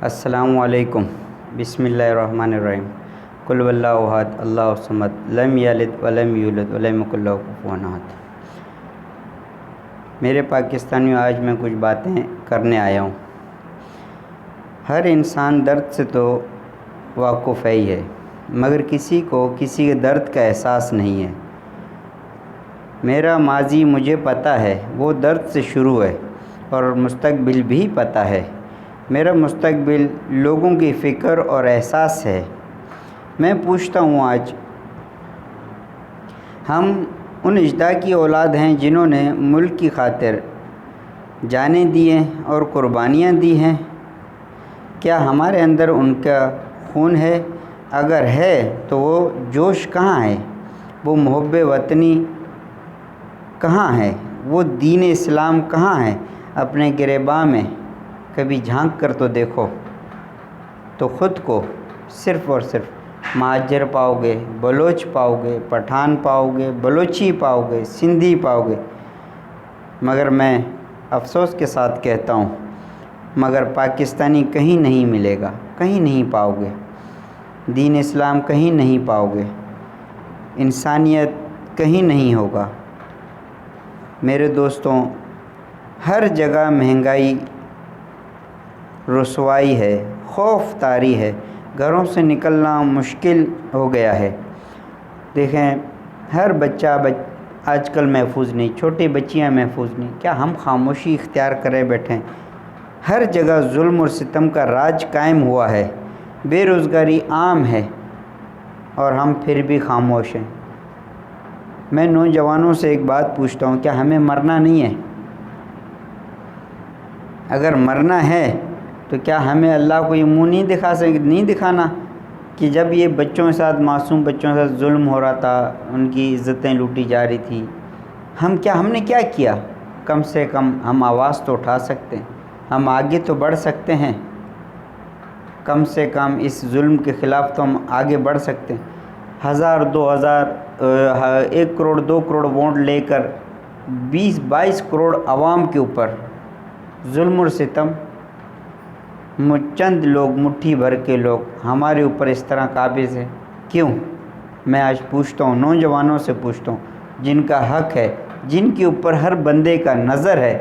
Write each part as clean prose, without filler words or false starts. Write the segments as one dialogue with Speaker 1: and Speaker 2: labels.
Speaker 1: السلام علیکم۔ بسم اللہ الرحمن الرحیم۔ قل هو اللہ احد اللہ الصمد لم یلد ولم یولد ولم یکن لہ کفوا احد۔ میرے پاکستانیوں، آج میں کچھ باتیں کرنے آیا ہوں۔ ہر انسان درد سے تو واقف ہی ہے، مگر کسی کو کسی کے درد کا احساس نہیں ہے۔ میرا ماضی مجھے پتہ ہے، وہ درد سے شروع ہے، اور مستقبل بھی پتہ ہے۔ میرا مستقبل لوگوں کی فکر اور احساس ہے۔ میں پوچھتا ہوں، آج ہم ان اجداد کی اولاد ہیں جنہوں نے ملک کی خاطر جانیں دی ہیں اور قربانیاں دی ہیں۔ کیا ہمارے اندر ان کا خون ہے؟ اگر ہے تو وہ جوش کہاں ہے؟ وہ محب وطنی کہاں ہے؟ وہ دین اسلام کہاں ہے؟ اپنے گریباں میں کبھی جھانک کر تو دیکھو، تو خود کو صرف اور صرف مہاجر پاؤ گے، بلوچ پاؤ گے، پٹھان پاؤ گے، بلوچی پاؤ گے، سندھی پاؤ گے۔ مگر میں افسوس کے ساتھ کہتا ہوں، مگر پاکستانی کہیں نہیں ملے گا، کہیں نہیں پاؤ گے۔ دین اسلام کہیں نہیں پاؤ گے، انسانیت کہیں نہیں ہوگا۔ میرے دوستوں، ہر جگہ مہنگائی، رسوائی ہے، خوف طاری ہے، گھروں سے نکلنا مشکل ہو گیا ہے۔ دیکھیں، ہر بچہ آج کل محفوظ نہیں، چھوٹی بچیاں محفوظ نہیں۔ کیا ہم خاموشی اختیار کرے بیٹھیں؟ ہر جگہ ظلم اور ستم کا راج قائم ہوا ہے، بے روزگاری عام ہے، اور ہم پھر بھی خاموش ہیں۔ میں نوجوانوں سے ایک بات پوچھتا ہوں، کیا ہمیں مرنا نہیں ہے؟ اگر مرنا ہے تو کیا ہمیں اللہ کو یہ منہ نہیں دکھانا کہ جب یہ بچوں کے ساتھ، معصوم بچوں کے ساتھ ظلم ہو رہا تھا، ان کی عزتیں لوٹی جا رہی تھی، ہم نے کیا کیا؟ کم سے کم ہم آواز تو اٹھا سکتے ہیں، ہم آگے تو بڑھ سکتے ہیں، کم سے کم اس ظلم کے خلاف تو ہم آگے بڑھ سکتے ہیں۔ 1000 2000 1 کروڑ 2 کروڑ ووٹ لے کر 20-22 کروڑ عوام کے اوپر ظلم اور ستم، چند لوگ، مٹھی بھر کے لوگ ہمارے اوپر اس طرح قابض ہیں، کیوں؟ میں آج پوچھتا ہوں، نوجوانوں سے پوچھتا ہوں، جن کا حق ہے، جن کے اوپر ہر بندے کا نظر ہے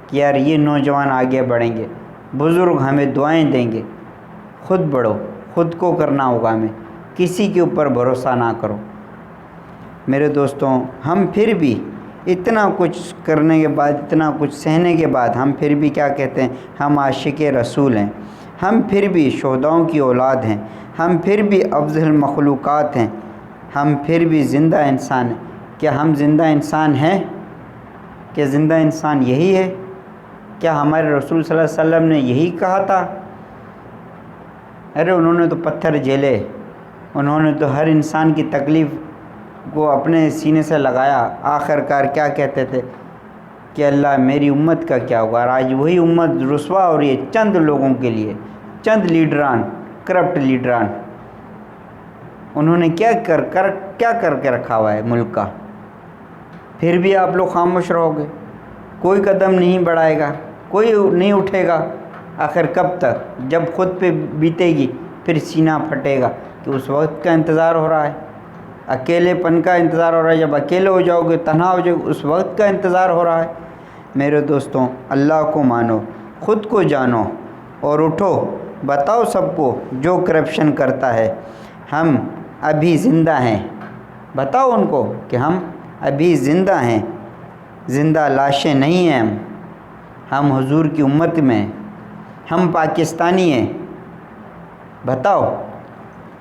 Speaker 1: کہ یار یہ نوجوان آگے بڑھیں گے، بزرگ ہمیں دعائیں دیں گے، خود بڑھو، خود کو کرنا ہوگا ہمیں، کسی کے اوپر بھروسہ نہ کرو۔ میرے دوستوں، ہم پھر بھی اتنا کچھ کرنے کے بعد، اتنا کچھ سہنے کے بعد، ہم پھر بھی کیا کہتے ہیں؟ ہم عاشق رسول ہیں، ہم پھر بھی شہداؤں کی اولاد ہیں، ہم پھر بھی افضل المخلوقات ہیں، ہم پھر بھی زندہ انسان ہیں۔ کیا ہم زندہ انسان ہیں؟ کیا زندہ انسان یہی ہے؟ کیا ہمارے رسول صلی اللہ علیہ وسلم نے یہی کہا تھا؟ ارے انہوں نے تو پتھر جھیلے، انہوں نے تو ہر انسان کی تکلیف کو اپنے سینے سے لگایا۔ آخر کار کیا کہتے تھے کہ اللہ میری امت کا کیا ہوگا؟ اور آج وہی امت رسوا ہو رہی ہے چند لوگوں کے لیے، چند لیڈران، کرپٹ لیڈران۔ انہوں نے کیا کر کے رکھا ہوا ہے ملک کا؟ پھر بھی آپ لوگ خاموش رہو گے، کوئی قدم نہیں بڑھائے گا، کوئی نہیں اٹھے گا۔ آخر کب تک؟ جب خود پہ بیتے گی پھر سینہ پھٹے گا کہ اس وقت کا انتظار ہو رہا ہے، اکیلے پن کا انتظار ہو رہا ہے، جب اکیلے ہو جاؤ گے، تنہا ہو جاؤ گے، اس وقت کا انتظار ہو رہا ہے۔ میرے دوستوں، اللہ کو مانو، خود کو جانو، اور اٹھو، بتاؤ سب کو جو کرپشن کرتا ہے ہم ابھی زندہ ہیں۔ بتاؤ ان کو کہ ہم ابھی زندہ ہیں، زندہ لاشیں نہیں ہیں ہم حضور کی امت میں، ہم پاکستانی ہیں۔ بتاؤ۔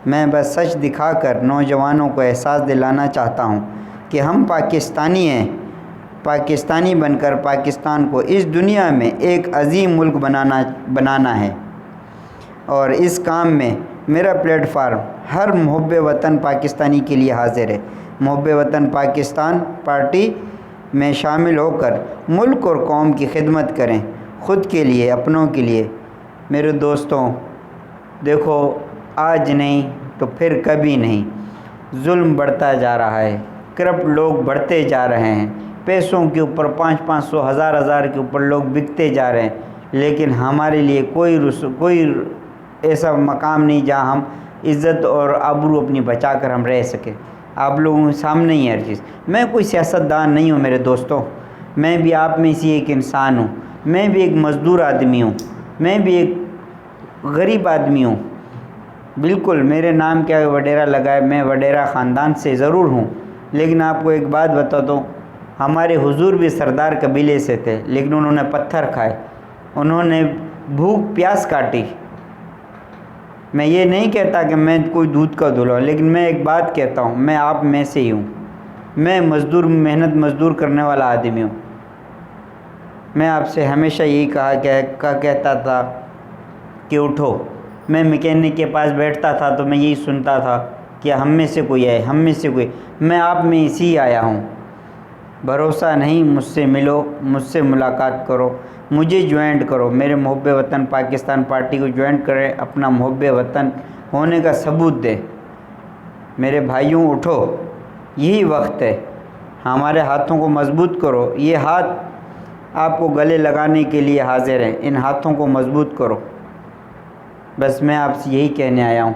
Speaker 1: میں بس سچ دکھا کر نوجوانوں کو احساس دلانا چاہتا ہوں کہ ہم پاکستانی ہیں، پاکستانی بن کر پاکستان کو اس دنیا میں ایک عظیم ملک بنانا ہے، اور اس کام میں میرا پلیٹ فارم ہر محب وطن پاکستانی کے لیے حاضر ہے۔ محب وطن پاکستان پارٹی میں شامل ہو کر ملک اور قوم کی خدمت کریں، خود کے لیے، اپنوں کے لیے۔ میرے دوستوں، دیکھو، آج نہیں تو پھر کبھی نہیں، ظلم بڑھتا جا رہا ہے، کرپٹ لوگ بڑھتے جا رہے ہیں، پیسوں کے اوپر 500 1000 کے اوپر لوگ بکتے جا رہے ہیں، لیکن ہمارے لیے کوئی ایسا مقام نہیں جہاں ہم عزت اور آبرو اپنی بچا کر ہم رہ سکیں. آپ لوگوں کے سامنے ہی ہر چیز. میں کوئی سیاستدان نہیں ہوں میرے دوستوں، میں بھی آپ میں سے ایک انسان ہوں، میں بھی ایک مزدور آدمی ہوں، میں بھی ایک غریب آدمی ہوں. بالکل میرے نام کیا وڈیرا لگا ہے، میں وڈیرا خاندان سے ضرور ہوں، لیکن آپ کو ایک بات بتاتا ہوں، ہمارے حضور بھی سردار قبیلے سے تھے، لیکن انہوں نے پتھر کھائے، انہوں نے بھوک پیاس کاٹی. میں یہ نہیں کہتا کہ میں کوئی دودھ کا دھلا ہوں، لیکن میں ایک بات کہتا ہوں، میں آپ میں سے ہی ہوں. میں مزدور، محنت مزدور کرنے والا آدمی ہوں. میں آپ سے ہمیشہ یہی کہتا تھا کہ اٹھو. میں میکینک کے پاس بیٹھتا تھا تو میں یہی سنتا تھا کہ ہم میں سے کوئی آئے، ہم میں سے کوئی. میں آپ میں اسی آیا ہوں. بھروسہ نہیں، مجھ سے ملو، مجھ سے ملاقات کرو، مجھے جوائنٹ کرو، میرے محب وطن پاکستان پارٹی کو جوائنٹ کرے، اپنا محب وطن ہونے کا ثبوت دے. میرے بھائیوں اٹھو، یہی وقت ہے. ہمارے ہاتھوں کو مضبوط کرو. یہ ہاتھ آپ کو گلے لگانے کے لیے حاضر ہیں، ان ہاتھوں کو مضبوط کرو. بس میں آپ سے یہی کہنے آیا ہوں.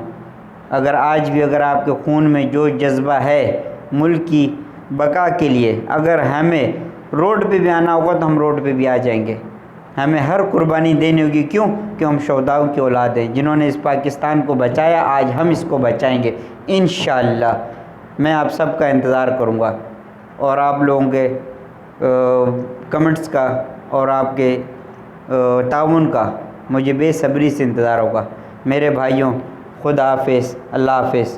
Speaker 1: اگر آج بھی اگر آپ کے خون میں جو جذبہ ہے ملک کی بقا کے لیے، اگر ہمیں روڈ پہ بھی آنا ہوگا تو ہم روڈ پہ بھی آ جائیں گے. ہمیں ہر قربانی دینی ہوگی. کیوں؟ کہ ہم شہداؤں کی اولاد ہیں جنہوں نے اس پاکستان کو بچایا. آج ہم اس کو بچائیں گے انشاءاللہ. میں آپ سب کا انتظار کروں گا، اور آپ لوگوں کے کمنٹس کا اور آپ کے تعاون کا مجھے بے صبری سے انتظار ہوگا. میرے بھائیوں، خدا حافظ، اللہ حافظ.